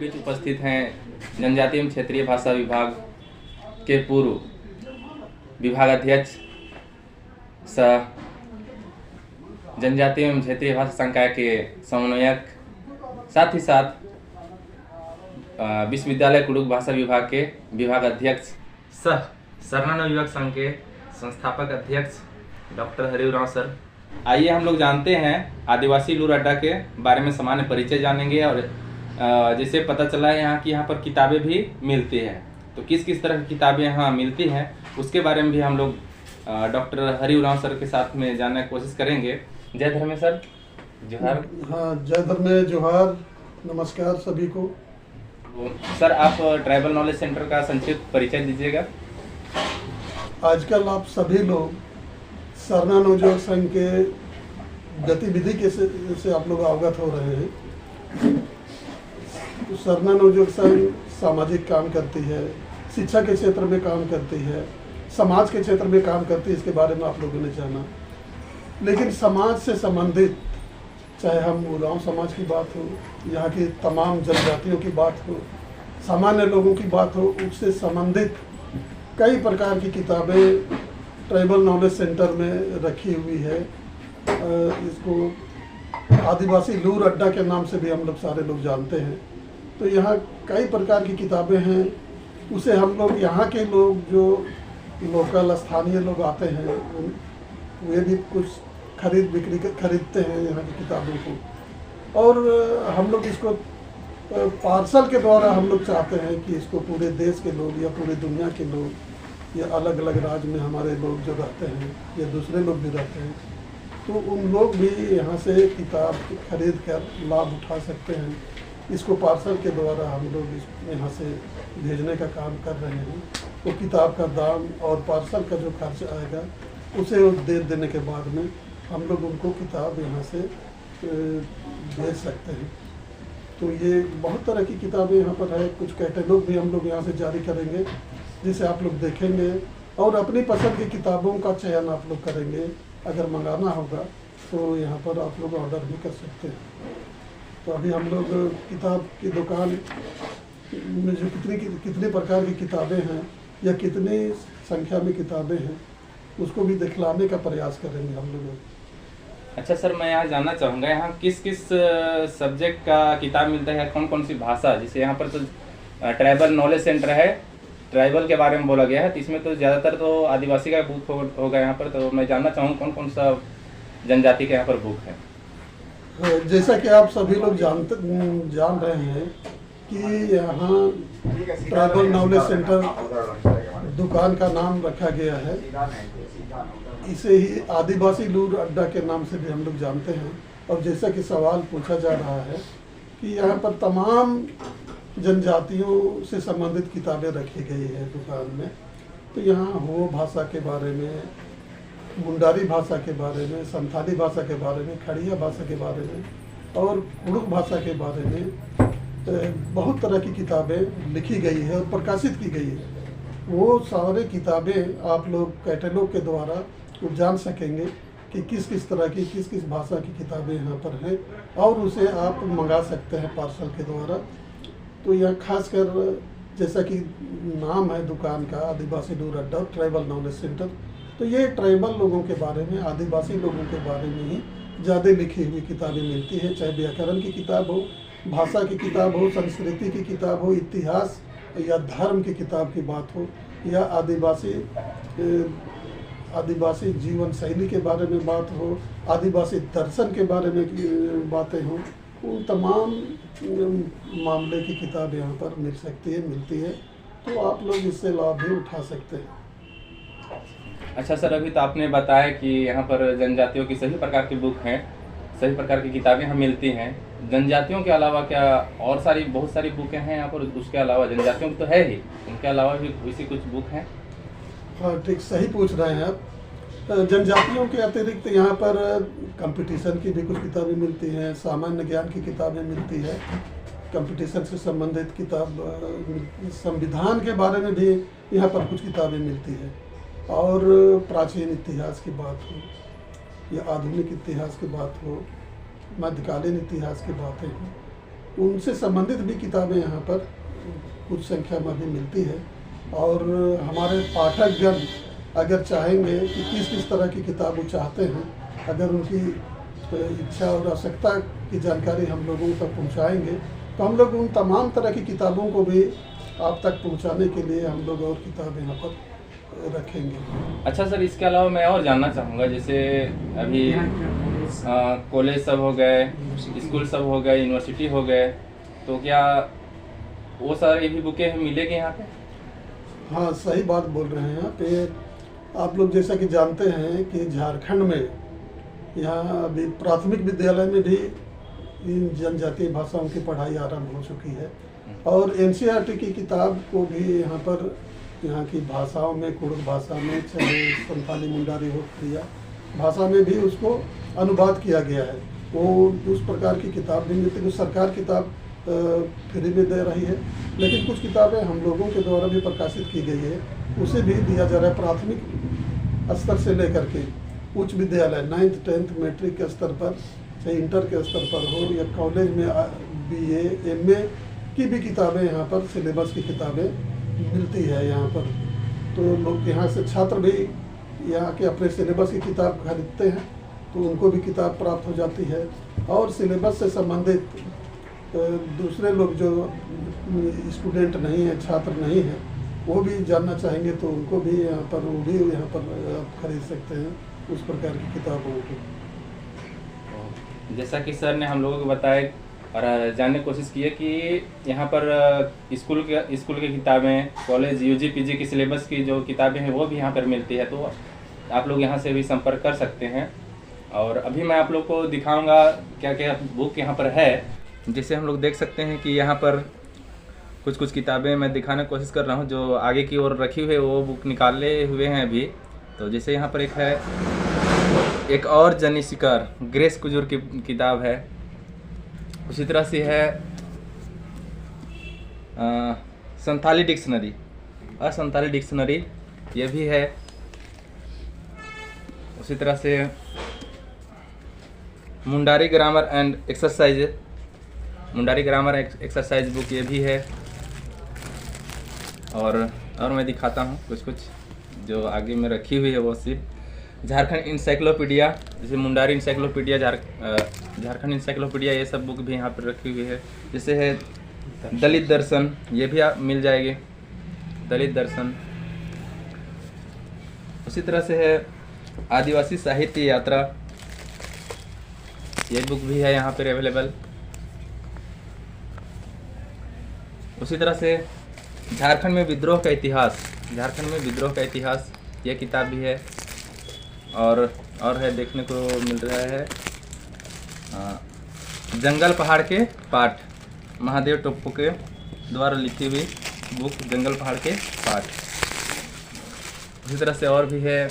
बीच उपस्थित हैं जनजातीय एवं क्षेत्रीय भाषा विभाग के पूर्व विभागाध्यक्ष सह जनजातीय एवं क्षेत्रीय भाषा संकाय के समन्वयक, साथ ही साथ विश्वविद्यालय कुडुख भाषा विभाग के विभाग अध्यक्ष सह सरना युवक संघ के संस्थापक अध्यक्ष डॉक्टर हरिराव सर। आइए हम लोग जानते हैं आदिवासी लूर अड्डा के बारे में सामान्य परिचय जानेंगे और जैसे पता चला है यहाँ की यहाँ पर किताबें भी मिलती हैं, तो किस किस तरह की किताबें यहाँ मिलती हैं उसके बारे में भी हम लोग डॉक्टर हरिराव सर के साथ में जानने की कोशिश करेंगे। जय धर्मे सर, जोहार। हाँ, जय धर्मे, जोहार, नमस्कार सभी को। सर, आप ट्राइबल नॉलेज सेंटर का संक्षिप्त परिचय दीजिएगा। आजकल आप सभी लोग सरना नवयुवक संघ के गतिविधि के से आप लोग अवगत हो रहे हैं। तो सरना नवयुवक संघ सामाजिक काम करती है, शिक्षा के क्षेत्र में काम करती है, समाज के क्षेत्र में काम करती है, इसके बारे में आप लोगों ने जाना। लेकिन समाज से संबंधित, चाहे हम उरांव समाज की बात हो, यहाँ की तमाम जनजातियों की बात हो, सामान्य लोगों की बात हो, उससे संबंधित कई प्रकार की किताबें ट्राइबल नॉलेज सेंटर में रखी हुई है। इसको आदिवासी लूर अड्डा के नाम से भी हम लोग सारे लोग जानते हैं। तो यहाँ कई प्रकार की किताबें हैं, उसे हम लोग यहाँ के लोग जो लोकल स्थानीय लोग आते हैं वे भी कुछ बिक्री खरीदते हैं यहाँ की किताबों को, और हम लोग इसको पार्सल के द्वारा हम लोग चाहते हैं कि इसको पूरे देश के लोग या पूरे दुनिया के लोग या अलग अलग राज्य में हमारे लोग जो रहते हैं या दूसरे लोग भी रहते हैं, तो उन लोग भी यहाँ से किताब खरीद कर लाभ उठा सकते हैं। इसको पार्सल के द्वारा हम लोग यहाँ से भेजने का काम कर रहे हैं। तो किताब का दाम और पार्सल का जो खर्च आएगा उसे दे देने के बाद में हम लोग उनको किताब यहाँ से भेज सकते हैं। तो ये बहुत तरह की किताबें यहाँ पर है। कुछ कैटलॉग भी हम लोग यहाँ से जारी करेंगे, जिसे आप लोग देखेंगे और अपनी पसंद की किताबों का चयन आप लोग करेंगे। अगर मंगाना होगा तो यहाँ पर आप लोग ऑर्डर भी कर सकते हैं। तो अभी हम लोग किताब की दुकान में जो कितनी प्रकार की किताबें हैं या कितनी संख्या में किताबें हैं उसको भी दिखलाने का प्रयास करेंगे हम लोग। अच्छा सर, मैं यहाँ जानना चाहूँगा यहाँ किस किस सब्जेक्ट का किताब मिलता है, कौन कौन सी भाषा, जैसे यहाँ पर तो ट्राइबल नॉलेज सेंटर है, ट्राइबल के बारे में बोला गया है, तो इसमें तो ज़्यादातर तो आदिवासी का बुक होगा यहाँ पर। तो मैं जानना चाहूँ कौन कौन सा जनजाति का यहाँ पर बुक है। जैसा कि आप सभी लोग जान रहे हैं कि यहाँ ट्राइबल नॉलेज सेंटर दुकान का नाम रखा गया है। इसे ही आदिवासी लूर अड्डा के नाम से भी हम लोग जानते हैं। और जैसा कि सवाल पूछा जा रहा है कि यहाँ पर तमाम जनजातियों से संबंधित किताबें रखी गई है दुकान में। तो यहाँ हो भाषा के बारे में, मुंडारी भाषा के बारे में, संथाली भाषा के बारे में, खड़िया भाषा के बारे में और कुडुख भाषा के बारे में बहुत तरह की किताबें लिखी गई है और प्रकाशित की गई है। वो सारे किताबें आप लोग कैटलॉग के द्वारा जान सकेंगे कि किस किस तरह की किस किस भाषा की किताबें यहाँ पर हैं और उसे आप मंगा सकते हैं पार्सल के द्वारा। तो यह खासकर जैसा कि नाम है दुकान का आदिवासी लूर अड्डा ट्राइबल नॉलेज सेंटर, तो ये ट्राइबल लोगों के बारे में, आदिवासी लोगों के बारे में ही ज़्यादा लिखी हुई किताबें मिलती है। चाहे व्याकरण की किताब हो, भाषा की किताब हो, संस्कृति की किताब हो, इतिहास या धर्म की किताब की बात हो, या आदिवासी जीवन शैली के बारे में बात हो, आदिवासी दर्शन के बारे में बातें हों, उन तमाम मामले की किताब यहाँ पर मिलती है। तो आप लोग इससे लाभ भी उठा सकते हैं। अच्छा सर, अभी तो आपने बताया कि यहाँ पर जनजातियों की सभी प्रकार की बुक हैं, सभी प्रकार की किताबें यहाँ मिलती हैं। जनजातियों के अलावा क्या और बहुत सारी बुकें हैं यहाँ पर? उसके अलावा जनजातियों की तो है ही, उनके अलावा भी वैसी कुछ बुक हैं? हाँ, ठीक, सही पूछ रहे हैं आप। जनजातियों के अतिरिक्त यहाँ पर कंपटीशन की भी कुछ किताबें मिलती हैं, सामान्य ज्ञान की किताबें मिलती है, कंपटीशन से संबंधित किताब, संविधान के बारे में भी यहाँ पर कुछ किताबें मिलती है। और प्राचीन इतिहास की बात हो या आधुनिक इतिहास की बात हो, मध्यकालीन इतिहास की बातें हों, उनसे संबंधित भी किताबें यहाँ पर कुछ संख्या में भी मिलती है। और हमारे पाठकगण अगर चाहेंगे कि किस किस तरह की किताब वो चाहते हैं, अगर उनकी इच्छा और आवश्यकता की जानकारी हम लोगों तक पहुँचाएँगे तो हम लोग उन तमाम तरह की किताबों को भी आप तक पहुँचाने के लिए हम लोग और किताब यहाँ पर रखेंगे। अच्छा सर, इसके अलावा मैं और जानना चाहूँगा, जैसे अभी कॉलेज सब हो गए, स्कूल सब हो गए, यूनिवर्सिटी हो गए, तो क्या वो सारी भी बुकें मिलेगी यहाँ पे? हाँ, सही बात बोल रहे हैं आप। आप लोग जैसा कि जानते हैं कि झारखंड में यहाँ अभी प्राथमिक विद्यालय में भी इन जनजातीय भाषाओं की पढ़ाई आरंभ हो चुकी है और एनसीईआरटी की किताब को भी यहाँ पर यहाँ की भाषाओं में, कुड़ुक भाषा में, चाहे संथाली, मुंडारी हो, क्रिया भाषा में भी उसको अनुवाद किया गया है। वो उस प्रकार की किताब भी मिलती है। सरकार किताब फ्री में दे रही है, लेकिन कुछ किताबें हम लोगों के द्वारा भी प्रकाशित की गई है, उसे भी दिया जा रहा है। प्राथमिक स्तर से लेकर के उच्च विद्यालय 9th 10th मैट्रिक के स्तर पर, चाहे इंटर के स्तर पर हो या कॉलेज में BA MA की भी किताबें यहाँ पर, सिलेबस की किताबें मिलती है यहाँ पर। तो लोग यहाँ से छात्र भी यहाँ के अपने सिलेबस की किताब खरीदते हैं तो उनको भी किताब प्राप्त हो जाती है। और सिलेबस से संबंधित दूसरे लोग जो स्टूडेंट नहीं है, छात्र नहीं है, वो भी जानना चाहेंगे तो उनको भी यहाँ पर, वो भी यहाँ पर आप खरीद सकते हैं उस प्रकार की किताबों को। जैसा कि सर ने हम लोगों को बताया और जानने की कोशिश की है कि यहाँ पर स्कूल की किताबें, कॉलेज UG PG की सिलेबस की जो किताबें हैं वो भी यहाँ पर मिलती है, तो आप लोग यहाँ से भी संपर्क कर सकते हैं। और अभी मैं आप लोग को दिखाऊंगा क्या क्या बुक यहाँ पर है। जैसे हम लोग देख सकते हैं कि यहाँ पर कुछ कुछ किताबें मैं दिखाने की कोशिश कर रहा हूँ, जो आगे की ओर रखी हुई है वो बुक निकाले हुए हैं अभी। तो जैसे यहाँ पर एक है, एक और जनी शिकार, ग्रेस कुजूर की किताब है। उसी तरह से है संथाली डिक्शनरी, असंथाली डिक्शनरी, ये भी है। उसी तरह से Mundari grammar and exercise, Mundari grammar exercise book, ये भी है। और मैं दिखाता हूँ कुछ कुछ जो आगे में रखी हुई है। वो सिर्फ झारखंड इंसाइक्लोपीडिया, जैसे मुंडारी इंसाइक्लोपीडिया, झारखंड इंसाइक्लोपीडिया, ये सब बुक भी यहाँ पर रखी हुई है। जैसे है दलित दर्शन, ये भी आप मिल जाएगी, दलित दर्शन। उसी तरह से है आदिवासी साहित्य यात्रा, ये बुक भी है यहाँ पर अवेलेबल। उसी तरह से झारखंड में विद्रोह का इतिहास, झारखंड में विद्रोह का इतिहास, ये किताब भी है। और है, देखने को मिल रहा है जंगल पहाड़ के पाठ, महादेव टोप्पो के द्वारा लिखी हुई बुक, जंगल पहाड़ के पाठ। उसी तरह से और भी है,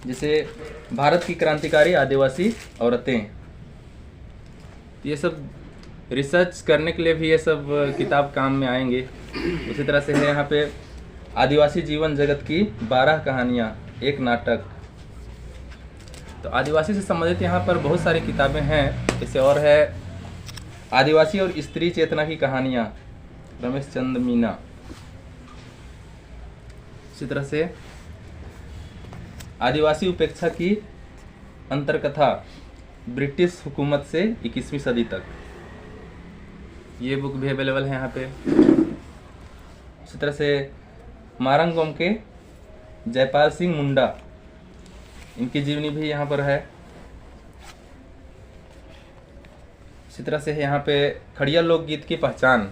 जैसे भारत की क्रांतिकारी आदिवासी औरतें, ये सब रिसर्च करने के लिए भी ये सब किताब काम में आएंगे। उसी तरह से है यहाँ पे आदिवासी जीवन जगत की 12 कहानियाँ, एक नाटक। तो आदिवासी से संबंधित यहाँ पर बहुत सारी किताबें हैं। जैसे और है आदिवासी और स्त्री चेतना की कहानियाँ, रमेश चंद्र मीना। इसी तरह से आदिवासी उपेक्षा की अंतरकथा, ब्रिटिश हुकूमत से 21वीं सदी तक, ये बुक भी अवेलेबल है यहाँ पे। इसी तरह से मारंगोम के जयपाल सिंह मुंडा, इनकी जीवनी भी यहाँ पर है। इसी तरह से यहाँ पे खड़िया लोकगीत की पहचान,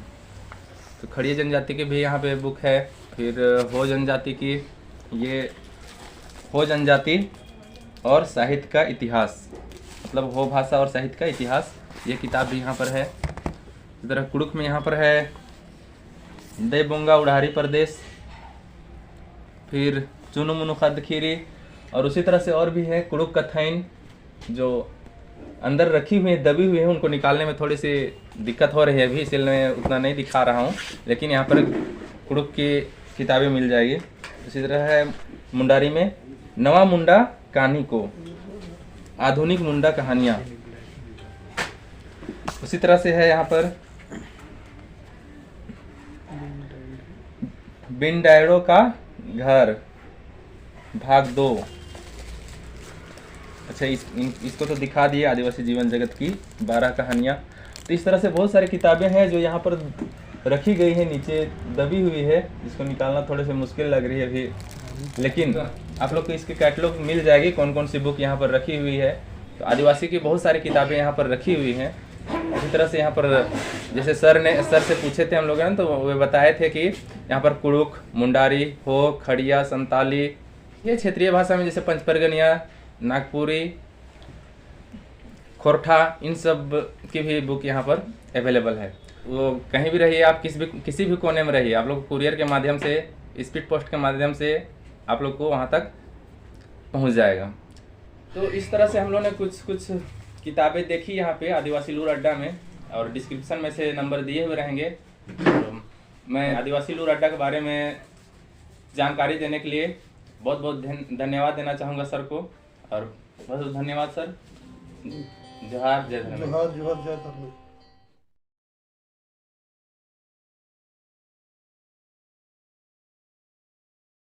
तो खड़िया जनजाति की भी यहाँ पे बुक है। फिर हो जनजाति की, ये हो जनजाति और साहित्य का इतिहास, मतलब हो भाषा और साहित्य का इतिहास, ये किताब भी यहाँ पर है। इस तरह कुड़ुक में यहाँ पर है देबोंगा उड़ारी प्रदेश, फिर चुनु मुनु खाद खीरी। और उसी तरह से और भी है कुड़ुक कथाइन, जो अंदर रखी हुई है, दबी हुई है, उनको निकालने में थोड़ी सी दिक्कत हो रही है अभी, इसलिए मैं उतना नहीं दिखा रहा हूँ, लेकिन यहाँ पर कुड़ुक की किताबें मिल जाएगी। इसी तरह है मुंडारी में नवा मुंडा कहानी को, आधुनिक मुंडा कहानियाँ। उसी तरह से है यहाँ पर बिंडायड़ो का घर भाग 2। अच्छा, इसको तो दिखा दिए, आदिवासी जीवन जगत की 12 कहानियाँ। तो इस तरह से बहुत सारी किताबें हैं जो यहाँ पर रखी गई है, नीचे दबी हुई है, जिसको निकालना थोड़े से मुश्किल लग रही है अभी, लेकिन आप लोग को इसकी कैटलॉग मिल जाएगी कौन कौन सी बुक यहाँ पर रखी हुई है। तो आदिवासी की बहुत सारी किताबें यहाँ पर रखी हुई हैं। इसी तरह से यहाँ पर जैसे सर से पूछे थे हम लोग ना, तो वे बताए थे कि यहाँ पर कुड़ुक, मुंडारी, हो, खड़िया, संताली, ये क्षेत्रीय भाषा में जैसे पंचपरगनिया, नागपुरी, खोरठा, इन सब की भी बुक यहाँ पर अवेलेबल है। वो कहीं भी रहिए आप, किसी भी कोने में रहिए, आप लोग कुरियर के माध्यम से, स्पीड पोस्ट के माध्यम से आप लोग को वहाँ तक पहुँच जाएगा। तो इस तरह से हम लोग ने कुछ किताबें देखी यहाँ पे आदिवासी लूर अड्डा में, और डिस्क्रिप्शन में से नंबर दिए हुए रहेंगे। तो मैं आदिवासी लूर अड्डा के बारे में जानकारी देने के लिए बहुत बहुत धन्यवाद देना चाहूँगा सर को, और बहुत बहुत धन्यवाद सर। जोहार, जय धन्यवाद। जोहार, जय धन्यवाद।